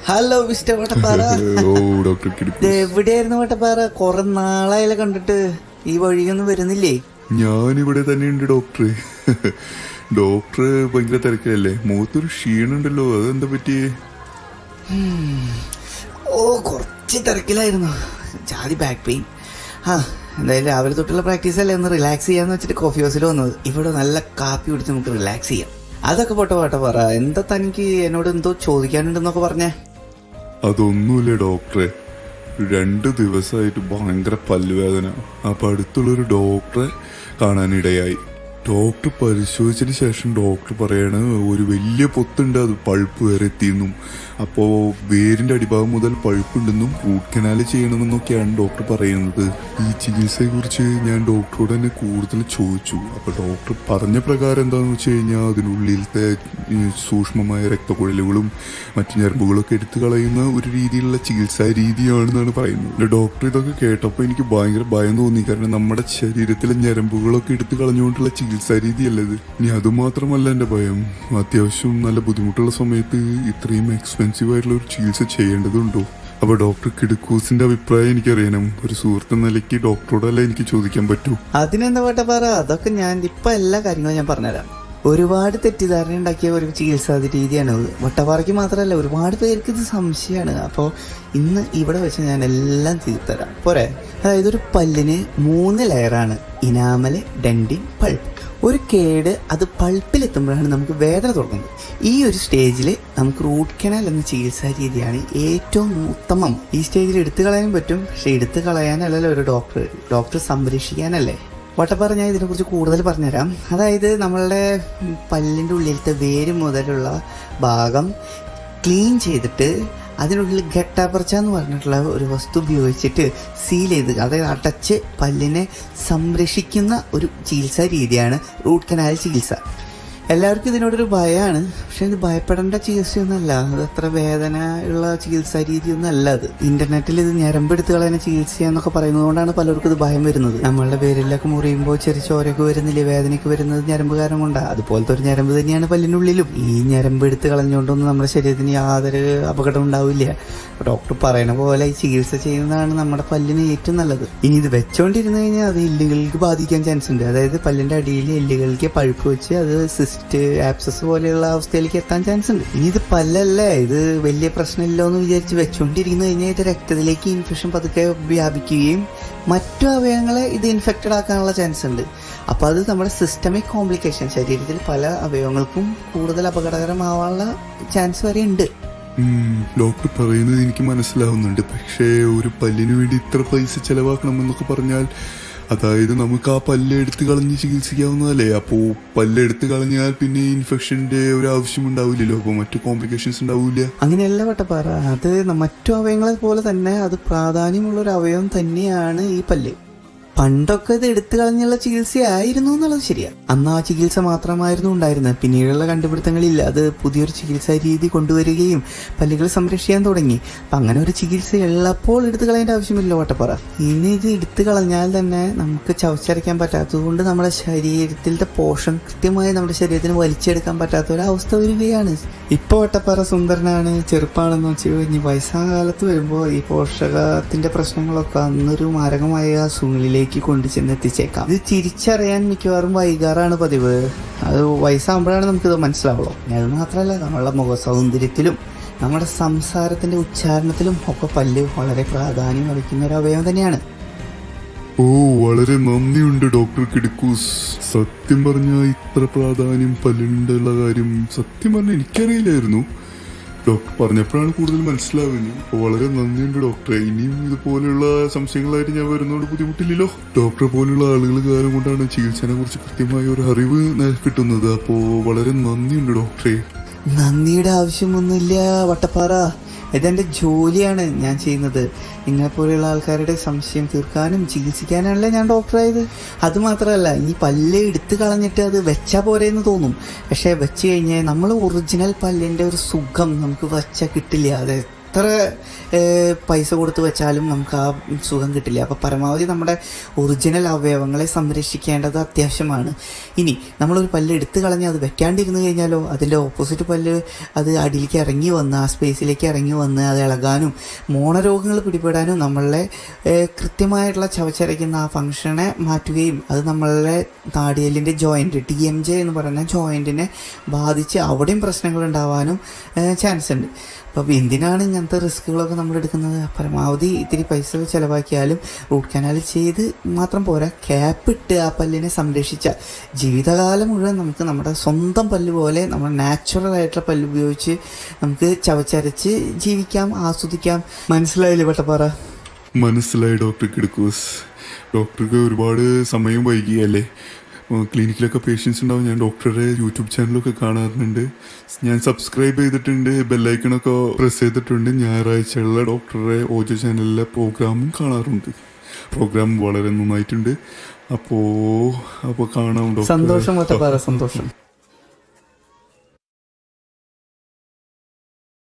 Hello mister Vattappara. ഓ doctor കിടക്കു, എവിടെയായിരുന്നു വട്ടപ്പാറ? കുറെ നാളായാലും കണ്ടിട്ട്. ഈ വഴിയൊന്നും വരുന്നില്ലേ? ഞാനിവിടെ തന്നെയുണ്ട് ഡോക്ടർ. ഡോക്ടർ ഭയങ്കര തിരക്കല്ലേ? മുഖത്തൊരു ക്ഷീണുണ്ടല്ലോ, അതെന്താ പറ്റിയേ? ഓ കുറച്ച് തിരക്കിലായിരുന്നു. ജാതി ബാക്ക് പെയിൻ. എന്തായാലും രാവിലെ തൊട്ടുള്ള പ്രാക്ടീസ് അല്ലേ, ഒന്ന് റിലാക്സ് ചെയ്യാന്ന് വെച്ചിട്ട് കോഫി ഹൗസിൽ വന്നത്. ഇവിടെ നല്ല കാപ്പി കുടിച്ച് നമുക്ക് റിലാക്സ് ചെയ്യാം. അതൊക്കെ പോട്ടെ വട്ടപ്പാറ, എന്താ തനിക്ക് എന്നോട് എന്തോ ചോദിക്കാനുണ്ടെന്നൊക്കെ പറഞ്ഞേ? അതൊന്നുമില്ല ഡോക്ടറെ, 2 ദിവസമായിട്ട് ഭയങ്കര പല്ലുവേദന. അപ്പൊ അടുത്തുള്ളൊരു ഡോക്ടറെ കാണാനിടയായി. ഡോക്ടർ പരിശോധിച്ചതിന് ശേഷം ഡോക്ടർ പറയാണ് ഒരു വലിയ പൊത്തുണ്ട്, അത് പഴുപ്പ് വരെ എത്തിയെന്നും, അപ്പോൾ വേരിന്റെ അടിഭാഗം മുതൽ പഴുപ്പുണ്ടെന്നും റൂട്ട് കനാൽ ചെയ്യണമെന്നൊക്കെയാണ് ഡോക്ടർ പറയുന്നത്. ഈ ചികിത്സയെക്കുറിച്ച് ഞാൻ ഡോക്ടറോട് തന്നെ കൂടുതൽ ചോദിച്ചു. അപ്പോൾ ഡോക്ടർ പറഞ്ഞ പ്രകാരം എന്താണെന്ന് വെച്ച് കഴിഞ്ഞാൽ അതിനുള്ളിലത്തെ സൂക്ഷ്മമായ രക്തക്കുഴലുകളും മറ്റു ഞരമ്പുകളൊക്കെ എടുത്തു കളയുന്ന ഒരു രീതിയിലുള്ള ചികിത്സാ രീതിയാണെന്നാണ് പറയുന്നത്. ഡോക്ടർ ഇതൊക്കെ കേട്ടപ്പോൾ എനിക്ക് ഭയങ്കര ഭയം തോന്നി. കാരണം നമ്മുടെ ശരീരത്തിലെ ഞരമ്പുകളൊക്കെ എടുത്തു കളഞ്ഞുകൊണ്ടുള്ള ചികിത്സാ രീതിയല്ലത്. ഇനി അതുമാത്രമല്ല എൻ്റെ ഭയം, അത്യാവശ്യം നല്ല ബുദ്ധിമുട്ടുള്ള സമയത്ത് ഇത്രയും എക്സ്പെൻസീവ് ആയിട്ടുള്ള ഒരു ചികിത്സ ചെയ്യേണ്ടതുണ്ടോ? അപ്പൊ ഡോക്ടർ കിടുക്കൂസിന്റെ അഭിപ്രായം എനിക്കറിയണം. ഒരു സുഹൃത്ത് നിലയ്ക്ക് ഡോക്ടറോടല്ലേ എനിക്ക് ചോദിക്കാൻ പറ്റൂ. അതിനെന്താ വട്ടപ്പാറ, അതൊക്കെ ഞാൻ ഇപ്പൊ എല്ലാ കാര്യങ്ങളും ഞാൻ പറഞ്ഞുതരാം. ഒരുപാട് തെറ്റിദ്ധാരണ ഉണ്ടാക്കിയ ഒരു ചികിത്സാ രീതിയാണ് വട്ടപ്പാറയ്ക്ക് മാത്രമല്ല, ഒരുപാട് പേർക്ക് ഇത് സംശയമാണ്. അപ്പോൾ ഇന്ന് ഇവിടെ വെച്ച് ഞാൻ എല്ലാം തീർത്തരാം, പോരെ? അതായത് ഒരു പല്ലിന് 3 ലെയറാണ്: ഇനാമല്, ഡെന്റിൻ, പൾപ്പ്. ഒരു കേട് അത് പൾപ്പിലെത്തുമ്പോഴാണ് നമുക്ക് വേദന തുടങ്ങുന്നത്. ഈ ഒരു സ്റ്റേജിൽ നമുക്ക് റൂട്ട് കനാൽ എന്ന ചികിത്സാ രീതിയാണ് ഏറ്റവും ഉത്തമം. ഈ സ്റ്റേജിൽ എടുത്തു കളയാനും പറ്റും, പക്ഷെ എടുത്തു കളയാനല്ലല്ലോ ഒരു ഡോക്ടർ സംരക്ഷിക്കാനല്ലേ. വട്ടപ്പാറ, ഞാൻ ഇതിനെക്കുറിച്ച് കൂടുതൽ പറഞ്ഞുതരാം. അതായത് നമ്മളുടെ പല്ലിൻ്റെ ഉള്ളിലത്തെ വേര് മുതലുള്ള ഭാഗം ക്ലീൻ ചെയ്തിട്ട് അതിനുള്ളിൽ ഗട്ടാപ്പർച്ച എന്ന് പറഞ്ഞിട്ടുള്ള ഒരു വസ്തു ഉപയോഗിച്ചിട്ട് സീൽ ചെയ്ത്, അതായത് അടച്ച് പല്ലിനെ സംരക്ഷിക്കുന്ന ഒരു ചികിത്സാ രീതിയാണ് റൂട്ട് കനാൽ ചികിത്സ. എല്ലാവർക്കും ഇതിനോടൊരു ഭയമാണ്, പക്ഷെ ഇത് ഭയപ്പെടേണ്ട ചികിത്സയൊന്നുമല്ല. അത് അത്ര വേദന ഉള്ള ചികിത്സാ രീതിയൊന്നും അല്ല. അത് ഇന്റർനെറ്റിൽ ഇത് ഞരമ്പെടുത്ത് കളയുന്ന ചികിത്സ എന്നൊക്കെ പറയുന്നതുകൊണ്ടാണ് പലർക്കും ഇത് ഭയം വരുന്നത്. നമ്മളുടെ പേരിലൊക്കെ മുറിയുമ്പോൾ ചെറിയ ചോരയൊക്കെ വരുന്നില്ലേ, വേദനയ്ക്ക് വരുന്നത് ഞരമ്പ് കാരണം കൊണ്ടാണ്. അതുപോലത്തെ ഒരു ഞരമ്പ് തന്നെയാണ് പല്ലിനുള്ളിലും. ഈ ഞരമ്പ് എടുത്ത് കളഞ്ഞുകൊണ്ടൊന്നും നമ്മുടെ ശരീരത്തിന് യാതൊരു അപകടം ഉണ്ടാവില്ല. ഡോക്ടർ പറയണ പോലെ ഈ ചികിത്സ ചെയ്യുന്നതാണ് നമ്മുടെ പല്ലിന് ഏറ്റവും നല്ലത്. ഇനി ഇത് വെച്ചോണ്ടിരുന്നു കഴിഞ്ഞാൽ അത് എല്ലുകൾക്ക് ബാധിക്കാൻ ചാൻസ് ഉണ്ട്. അതായത് പല്ലിന്റെ അടിയിൽ എല്ലുകൾക്ക് പഴുപ്പ് വെച്ച് അത് സിസ്റ്റ്, ആപ്സസ് പോലെയുള്ള അവസ്ഥയിലേക്ക് എത്താൻ ചാൻസ് ഉണ്ട്. ഇനി ഇത് പല്ലല്ലേ, ഇത് വലിയ പ്രശ്നമില്ലോ എന്ന് വിചാരിച്ച് വെച്ചോണ്ടിരിക്കുന്നു കഴിഞ്ഞാൽ ഇത് രക്തത്തിലേക്ക് ഇൻഫെക്ഷൻ പതുക്കെ വ്യാപിക്കുകയും മറ്റു അവയവങ്ങളെ ഇത് ഇൻഫെക്റ്റഡ് ആക്കാനുള്ള ചാൻസ് ഉണ്ട്. അപ്പോൾ അത് നമ്മുടെ സിസ്റ്റമിക് കോംപ്ലിക്കേഷൻ, ശരീരത്തിൽ പല അവയവങ്ങൾക്കും കൂടുതൽ അപകടകരമാവാനുള്ള ചാൻസ് വരെ ഉണ്ട്. ഡോക്ടർ പറയുന്നത് എനിക്ക് മനസ്സിലാവുന്നുണ്ട്. പക്ഷേ ഒരു പല്ലിന് വേണ്ടി ഇത്ര പൈസ ചെലവാക്കണമെന്നൊക്കെ പറഞ്ഞാൽ, അതായത് നമുക്ക് ആ പല്ല് എടുത്ത് കളഞ്ഞ് ചികിത്സിക്കാവുന്നതല്ലേ? അപ്പോൾ പല്ല് എടുത്ത് കളഞ്ഞാൽ പിന്നെ ഇൻഫെക്ഷന്റെ ഒരു ആവശ്യം ഉണ്ടാവില്ലല്ലോ, അപ്പോൾ മറ്റു കോംപ്ലിക്കേഷൻസ് ഉണ്ടാവില്ല. അങ്ങനെയല്ല വട്ടപ്പാറ, അത് മറ്റു അവയവങ്ങളെ പോലെ തന്നെ അത് പ്രാധാന്യമുള്ള ഒരു അവയവം തന്നെയാണ് ഈ പല്ല്. പണ്ടൊക്കെ ഇത് എടുത്തു കളഞ്ഞുള്ള ചികിത്സയായിരുന്നു എന്നുള്ളത് ശരിയാണ്. അന്ന് ആ ചികിത്സ മാത്രമായിരുന്നു ഉണ്ടായിരുന്നത്. പിന്നീടുള്ള കണ്ടുപിടുത്തങ്ങളില്ല, അത് പുതിയൊരു ചികിത്സാ രീതി കൊണ്ടുവരികയും പല്ലുകൾ സംരക്ഷിക്കാൻ തുടങ്ങി. അപ്പം അങ്ങനെ ഒരു ചികിത്സ ഉള്ളപ്പോൾ എടുത്തു കളയേണ്ട ആവശ്യമില്ല വട്ടപ്പാറ. ഇനി ഇത് എടുത്തു കളഞ്ഞാൽ തന്നെ നമുക്ക് ചവച്ചരയ്ക്കാൻ പറ്റാത്തതുകൊണ്ട് നമ്മുടെ ശരീരത്തിലത്തെ പോഷകം കൃത്യമായി നമ്മുടെ ശരീരത്തിന് വലിച്ചെടുക്കാൻ പറ്റാത്ത ഒരു അവസ്ഥ വരികയാണ്. ഇപ്പോൾ വട്ടപ്പാറ സുന്ദരനാണ്, ചെറുപ്പാണെന്ന് വെച്ച് കഴിഞ്ഞ് വയസ്സാം കാലത്ത് വരുമ്പോൾ ഈ പോഷകത്തിന്റെ പ്രശ്നങ്ങളൊക്കെ അന്നൊരു മാരകമായ സൂര്യയിലേക്ക് കൊണ്ടു ചെന്ന് എത്തിച്ചേക്കാം. ഇത് തിരിച്ചറിയാൻ മിക്കവാറും വൈകാറാണ് പതിവ്. അത് വയസ്സാകുമ്പോഴാണ് നമുക്കിത് മനസ്സിലാവുള്ളൂ. അത് മാത്രമല്ല, നമ്മളുടെ മുഖ സൗന്ദര്യത്തിലും നമ്മുടെ സംസാരത്തിന്റെ ഉച്ചാരണത്തിലും ഒക്കെ പല്ല് വളരെ പ്രാധാന്യം വഹിക്കുന്ന ഒരു അവയവം തന്നെയാണ്. ഓ, വളരെ നന്ദിയുണ്ട് ഡോക്ടർ കിടുക്കൂസ്. സത്യം പറഞ്ഞാൽ ഇത്ര പ്രാധാന്യം പല്ലിനുള്ള കാര്യം സത്യം പറഞ്ഞാൽ എനിക്കറിയില്ലായിരുന്നു. ഡോക്ടർ പറഞ്ഞപ്പോഴാണ് കൂടുതൽ മനസ്സിലാവുന്നത്. അപ്പോൾ വളരെ നന്ദിയുണ്ട് ഡോക്ടറെ. ഇനിയും ഇതുപോലെയുള്ള സംശയങ്ങളായിട്ട് ഞാൻ വരുന്നതോട് ബുദ്ധിമുട്ടില്ലല്ലോ. ഡോക്ടറെ പോലുള്ള ആളുകൾ കാരണം കൊണ്ടാണ് ചികിത്സയെ കുറിച്ച് കൃത്യമായ ഒരു അറിവ് കിട്ടുന്നത്. അപ്പോൾ വളരെ നന്ദിയുണ്ട് ഡോക്ടറെ. നന്ദിയുടെ ആവശ്യമൊന്നുമില്ല വട്ടപ്പാറ, ഇതെന്റെ ജോലിയാണ് ഞാൻ ചെയ്യുന്നത്. നിങ്ങളെപ്പോലെയുള്ള ആൾക്കാരുടെ സംശയം തീർക്കാനും ചികിത്സിക്കാനാണല്ലേ ഞാൻ ഡോക്ടറായത്. അതുമാത്രമല്ല, ഈ പല്ല് എടുത്തു കളഞ്ഞിട്ട് അത് വെച്ചാൽ പോരെന്ന് തോന്നും. പക്ഷെ വെച്ച് കഴിഞ്ഞാൽ നമ്മൾ ഒറിജിനൽ പല്ലിന്റെ ഒരു സുഖം നമുക്ക് വെച്ചാൽ കിട്ടില്ല. അത് എത്ര പൈസ കൊടുത്ത് വെച്ചാലും നമുക്ക് ആ സുഖം കിട്ടില്ല. അപ്പോൾ പരമാവധി നമ്മുടെ ഒറിജിനൽ അവയവങ്ങളെ സംരക്ഷിക്കേണ്ടത് അത്യാവശ്യമാണ്. ഇനി നമ്മളൊരു പല്ല് എടുത്തു കളഞ്ഞ് അത് വെക്കാണ്ടിരുന്നു കഴിഞ്ഞാലോ അതിൻ്റെ ഓപ്പോസിറ്റ് പല്ല് അത് അടിയിലേക്ക് ഇറങ്ങി വന്ന് ആ സ്പേസിലേക്ക് ഇറങ്ങി വന്ന് അത് ഇളകാനും മോണരോഗങ്ങൾ പിടിപെടാനും നമ്മളെ കൃത്യമായിട്ടുള്ള ചവച്ചരയ്ക്കുന്ന ആ ഫങ്ഷനെ മാറ്റുകയും അത് നമ്മളെ താടിയലിൻ്റെ ജോയിൻറ്റ് TMJ എന്ന് പറയുന്ന ജോയിൻറ്റിനെ ബാധിച്ച് അവിടെയും പ്രശ്നങ്ങൾ ഉണ്ടാവാനും ചാൻസ് ഉണ്ട്. അപ്പോൾ എന്തിനാണ് ഇങ്ങനത്തെ റിസ്കുകളൊക്കെ നമ്മൾ എടുക്കുന്നത്? പരമാവധി ഇത്തിരി പൈസ ചിലവാക്കിയാലും റൂട്ട് കനാൽ ചെയ്ത് മാത്രം പോരാ, ക്യാപ്പ് ഇട്ട് ആ പല്ലിനെ സംരക്ഷിച്ച ജീവിതകാലം മുഴുവൻ നമുക്ക് നമ്മുടെ സ്വന്തം പല്ല് പോലെ നമ്മുടെ നാച്ചുറൽ ആയിട്ടുള്ള പല്ല് ഉപയോഗിച്ച് നമുക്ക് ചവച്ചരച്ച് ജീവിക്കാം, ആസ്വദിക്കാം. മനസ്സിലായില്ലേ വട്ടപ്പാറ? മനസ്സിലായി ഡോക്ടർ കിടക്കൂസ്. ഡോക്ടർക്ക് ഒരുപാട് സമയം വൈകിയല്ലേ? ക്ലിനിക്കിലൊക്കെ പേഷ്യൻസ് ഉണ്ടാവും. ഞാൻ ഡോക്ടറുടെ യൂട്യൂബ് ചാനലൊക്കെ കാണാറുണ്ട്. ഞാൻ സബ്സ്ക്രൈബ് ചെയ്തിട്ടുണ്ട്, ബെല്ലൈക്കണൊക്കെ പ്രസ് ചെയ്തിട്ടുണ്ട്. ഞായറാഴ്ചയുള്ള ഡോക്ടറുടെ ഓജോ ചാനലിലെ പ്രോഗ്രാമും കാണാറുണ്ട്. പ്രോഗ്രാം വളരെ നന്നായിട്ടുണ്ട്. അപ്പോൾ കാണാം ഡോക്ടർ. സന്തോഷം വട്ടപ്പാറ, സന്തോഷം.